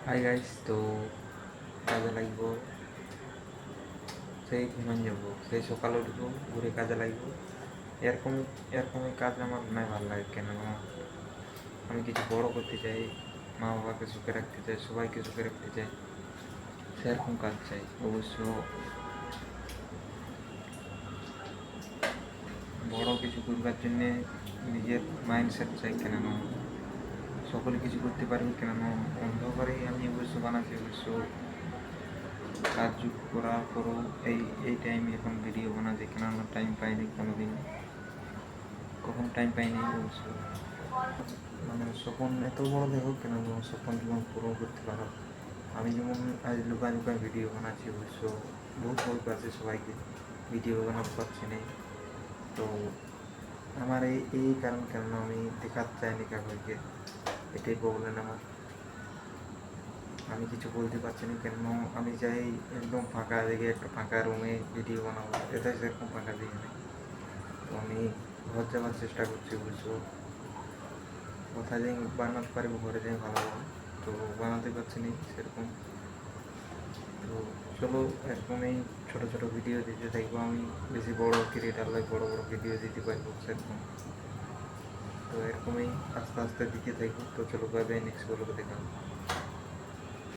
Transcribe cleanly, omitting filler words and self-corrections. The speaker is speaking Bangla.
হাই গাইস, তো কাজে লাগব, সেই ঘুমান যাব, সেই সকালে উঠবো, ঘুরে কাজে লাগবো। এরকম এরকমই কাজ আমার নাই ভালো লাগে। কেন আমি কিছু বড় করতে চাই, মা বাবাকে সুখে রাখতে চাই, সবাইকে সুখে রাখতে চাই, সেরকম কাজ চাই। অবশ্য বড় কিছু করবার জন্যে নিজের মাইন্ডসেট চাই। কেন সকলে কিছু করতে পারবে, কেন অন্ধকারেই আমি অবশ্য বানাচ্ছি। অবশ্য কাজ করার পরও এই টাইমে এখন ভিডিও বানাচ্ছি, কেন টাইম পাইনি কোনোদিন, কখন টাইম পাইনি। অবশ্য মানে স্বপ্ন এত বড় দেখো, কেন স্বপ্ন জীবন পূরণ করতে পারো। আমি যেমন আজ লুকায় লুকায় ভিডিও বানাচ্ছি, অবশ্য বহুত হেল্প আছে সবাইকে, ভিডিও বানাতে পারছি না। তো আমার এই কারণ, কেন আমি দেখাতে চাইনি কাউকে, এটাই প্রবলেম আমার। আমি কিছু বলতে পারছি না, কেন আমি চাই একদম ফাঁকা জায়গায়, একটা ফাঁকা রুমে ভিডিও বানাবো, এটা সেরকম ফাঁকা দিকে নেই। তো আমি ঘর যাওয়ার চেষ্টা করছি। অবশ্য কোথায় যাই বানাতে পারবো, ঘরে যাই ভালো হবে, তো বানাতে পারছি না সেরকম। তো চলো, এরকমই ছোটো ছোটো ভিডিও দিতে থাকবো। আমি বেশি বড় ক্রিয়েটার নয়, বড় বড় ভিডিও দিতে পারবো সেরকম। তো এরকমই আস্তে আস্তে দিতে থাকবো। তো চলো, বাই বাই, নেক্সট ব্লগে দেখা হবে।